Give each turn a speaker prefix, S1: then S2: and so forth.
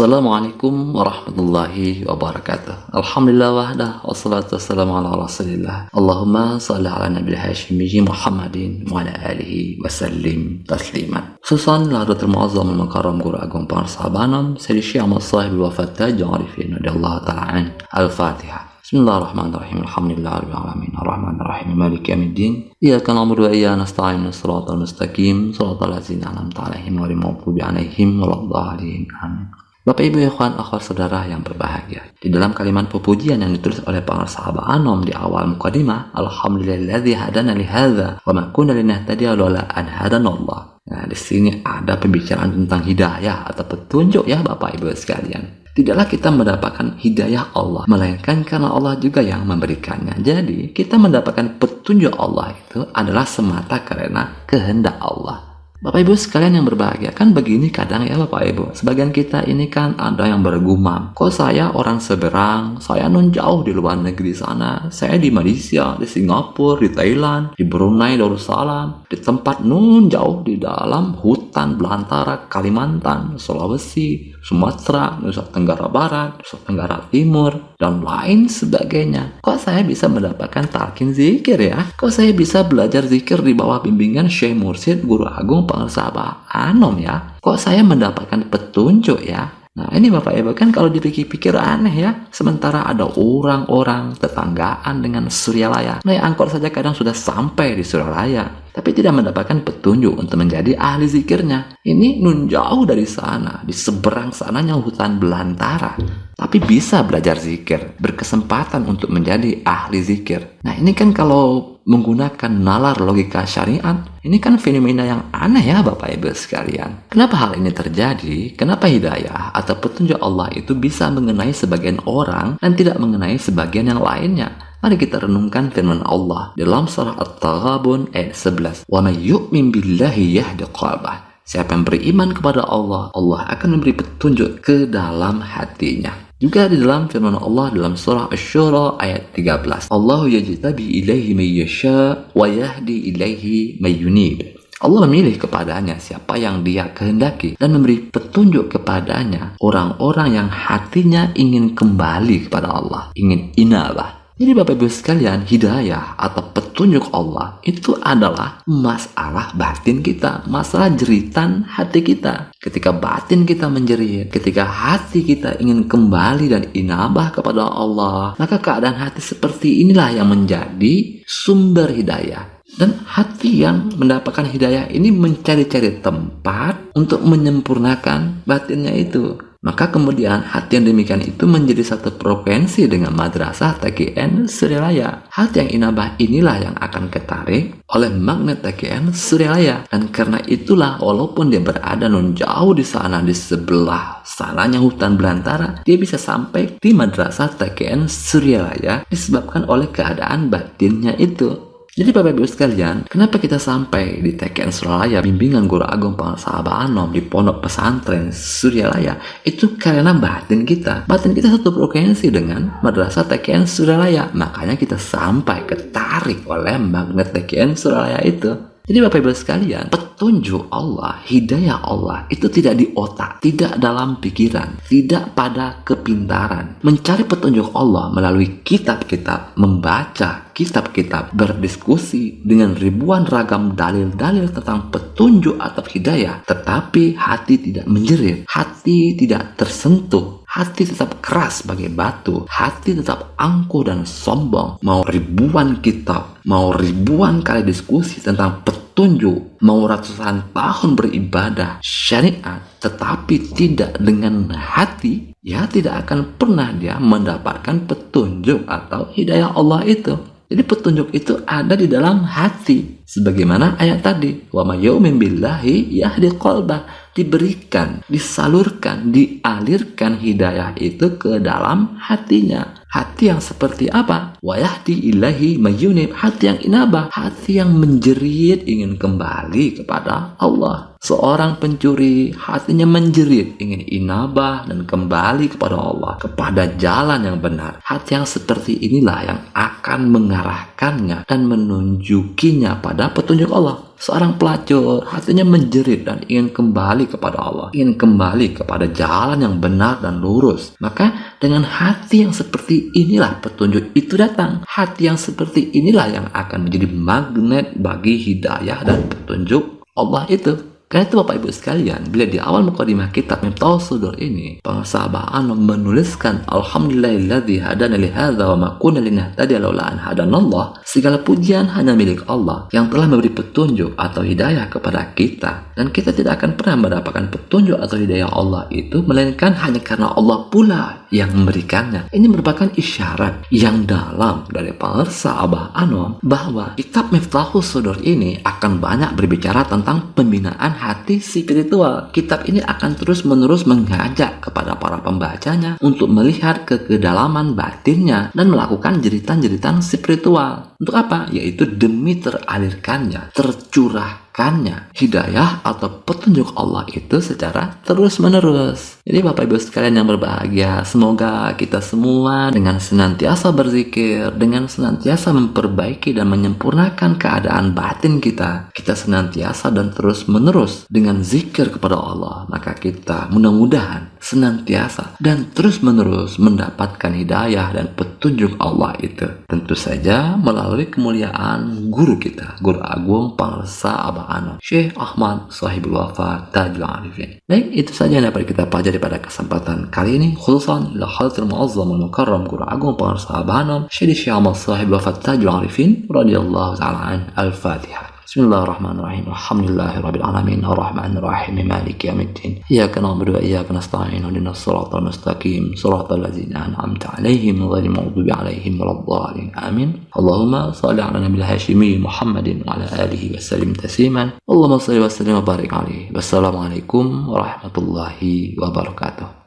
S1: Assalamualaikum warahmatullahi wabarakatuh. Alhamdulillah wahdah, wassalatu wassalamu ala rasulillah. Allahumma salli ala nabil hashimi Muhammadin wa ala alihi wasallim tasliman. Khususan lahadatul muazzam al-makaram guru agung para sahabanam Sayyidi Syekh Ahmad Sahib al-Wafat Taj Arifin radhiyallahu ta'ala an. Al-Fatihah. Bismillahirrahmanirrahim. Alhamdulillahirabbil alamin. Arrahmanirrahim. Maliki yaumiddin. Iyyaka na'budu wa iyyaka nasta'in. Shiratal mustaqim. Shiratal ladzina an'amta 'alaihim ghairil maghdubi 'alaihim waladdallin. Amin. Bapak Ibu ikhwan akhwat saudara yang berbahagia, di dalam kalimat pepujian yang ditulis oleh para sahabat Anom di awal mukadimah, Alhamdulillahilladzi hadana li hadza wa ma kunna linahtadiya laula an hadanallah. Nah, di sini ada pembicaraan tentang hidayah atau petunjuk ya Bapak Ibu sekalian. Tidaklah kita mendapatkan hidayah Allah, melainkan karena Allah juga yang memberikannya. Jadi, kita mendapatkan petunjuk Allah itu adalah semata karena kehendak Allah. Bapak Ibu sekalian yang berbahagia, kan begini kadang ya Bapak Ibu, sebagian kita ini kan ada yang bergumam, kok saya orang seberang, saya non jauh di luar negeri sana, saya di Malaysia, di Singapura, di Thailand, di Brunei Darussalam, di tempat non jauh di dalam hutan belantara Kalimantan, Sulawesi, Sumatera, Nusa Tenggara Barat, Nusa Tenggara Timur, dan lain sebagainya. Kok saya bisa mendapatkan talqin zikir ya? Kok saya bisa belajar zikir di bawah bimbingan Syekh Mursyid Guru Agung Sahabat Anom ya? Kok saya mendapatkan petunjuk ya? Nah ini Bapak Ibu kan kalau dipikir-pikir aneh ya. Sementara ada orang-orang tetanggaan dengan Suryalaya. Naik angkot saja kadang sudah sampai di Suryalaya, tapi tidak mendapatkan petunjuk untuk menjadi ahli zikirnya. Ini nun jauh dari sana, di seberang sananya hutan belantara, tapi bisa belajar zikir, berkesempatan untuk menjadi ahli zikir. Nah ini kan kalau menggunakan nalar logika syariat, ini kan fenomena yang aneh ya Bapak Ibu sekalian. Kenapa hal ini terjadi? Kenapa hidayah atau petunjuk Allah itu bisa mengenai sebagian orang dan tidak mengenai sebagian yang lainnya? Mari kita renungkan firman Allah dalam surah At-Taghabun ayat 11. Wa may yu'min billahi yahdi qalbah. Siapa yang beriman kepada Allah, Allah akan memberi petunjuk ke dalam hatinya. Juga di dalam firman Allah dalam surah Asy-Syura ayat 13. Allahu yajtabi ilaihi may yasha wa yahdi ilaihi may yunib. Allah memilih kepadanya siapa yang dia kehendaki dan memberi petunjuk kepadanya orang-orang yang hatinya ingin kembali kepada Allah, ingin inabah. Jadi Bapak Ibu sekalian, hidayah atau petunjuk Allah itu adalah masalah batin kita, masalah jeritan hati kita. Ketika batin kita menjerit, ketika hati kita ingin kembali dan inabah kepada Allah, maka keadaan hati seperti inilah yang menjadi sumber hidayah. Dan hati yang mendapatkan hidayah ini mencari-cari tempat untuk menyempurnakan batinnya itu. Maka kemudian hati yang demikian itu menjadi satu frekuensi dengan madrasah TKN Suryalaya. Hati yang inabah inilah yang akan ketarik oleh magnet TKN Suryalaya. Dan karena itulah walaupun dia berada non jauh di sana, di sebelah sananya hutan belantara, dia bisa sampai di madrasah TKN Suryalaya disebabkan oleh keadaan batinnya itu. Jadi Bapak Ibu sekalian, kenapa kita sampai di TKN Suryalaya, bimbingan Guru Agung para Sahabat Anom di Pondok Pesantren Suryalaya? Itu karena batin kita satu frekuensi dengan madrasah TKN Suryalaya. Makanya kita sampai ketarik oleh magnet TKN Suryalaya itu. Jadi Bapak Ibu sekalian, petunjuk Allah, hidayah Allah itu tidak di otak, tidak dalam pikiran, tidak pada kepintaran. Mencari petunjuk Allah melalui kitab-kitab, membaca kitab-kitab, berdiskusi dengan ribuan ragam dalil-dalil tentang petunjuk atau hidayah. Tetapi hati tidak menjerit, hati tidak tersentuh, hati tetap keras sebagai batu, hati tetap angkuh dan sombong. Mau ribuan kitab, mau ribuan kali diskusi tentang petunjuk, mau ratusan tahun beribadah syariat, tetapi tidak dengan hati, ya tidak akan pernah dia mendapatkan petunjuk atau hidayah Allah itu. Jadi petunjuk itu ada di dalam hati. Sebagaimana ayat tadi, wa may yu'min billahi yahdi qalbah. Diberikan, disalurkan, dialirkan hidayah itu ke dalam hatinya. Hati yang seperti apa? Wa yahdi ilaihi may yunib. Hati yang inabah, hati yang menjerit ingin kembali kepada Allah. Seorang pencuri hatinya menjerit ingin inabah dan kembali kepada Allah, kepada jalan yang benar. Hati yang seperti inilah yang akan mengarahkannya dan menunjukinya pada petunjuk Allah. seorang pelacur hatinya menjerit dan ingin kembali kepada Allah, ingin kembali kepada jalan yang benar dan lurus, maka dengan hati yang seperti inilah petunjuk itu datang. Hati yang seperti inilah yang akan menjadi magnet bagi hidayah dan petunjuk Allah itu. Karena itu Bapak Ibu sekalian, bila di awal mukadimah kitab Miftahus Shudur ini, pengarang Abah Anom menuliskan Alhamdulillahilladzi hadana li hadza wa ma kunna linahtadiya laula an hadanallah. Segala pujian hanya milik Allah yang telah memberi petunjuk atau hidayah kepada kita, dan kita tidak akan pernah mendapatkan petunjuk atau hidayah Allah itu melainkan hanya karena Allah pula yang memberikannya. Ini merupakan isyarat yang dalam dari pengarang Abah Anom bahwa kitab Miftahus Shudur ini akan banyak berbicara tentang pembinaan hati spiritual. Kitab ini akan terus-menerus mengajak kepada para pembacanya untuk melihat ke kedalaman batinnya dan melakukan jeritan-jeritan spiritual. Untuk apa? Yaitu demi teralirkannya, tercurahkannya hidayah atau petunjuk Allah itu secara terus-menerus. Jadi Bapak Ibu sekalian yang berbahagia, semoga kita semua dengan senantiasa berzikir, dengan senantiasa memperbaiki dan menyempurnakan keadaan batin kita senantiasa dan terus-menerus dengan zikir kepada Allah, maka kita mudah-mudahan senantiasa dan terus-menerus mendapatkan hidayah dan petunjuk Allah itu. Tentu saja melalui kemuliaan guru kita, Guru Agung Pangarsa Abah Anom, Syekh Ahmad Sahibul Wafa Tajul Arifin. Baik, itu saja yang dapat kita pelajari pada kesempatan kali ini, khususan ila hadratil muazzam wal mukarram Guru Agung Pangarsa Abah Anom, Syekh Ahmad Sahibul Wafa Tajul Arifin radhiyallahu ta'ala an. Al-Fatihah. Bismillahirrahmanirrahim. Alhamdulillahirabbil alamin arrahmanir rahim maliki yaumiddin. Iyyaka na'budu wa iyyaka nasta'in. Ihdinas siratal mustaqim. Siratal ladzina an'amta 'alaihim ghairil maghdubi 'alaihim waladdallin. Amin. Allahumma shalli 'ala nabiyil hashimi Muhammadin wa 'ala alihi wa sallim tasliman. Allahumma shalli wa sallim wa barik 'alaihi. Wassalamualaikum warahmatullahi wabarakatuh.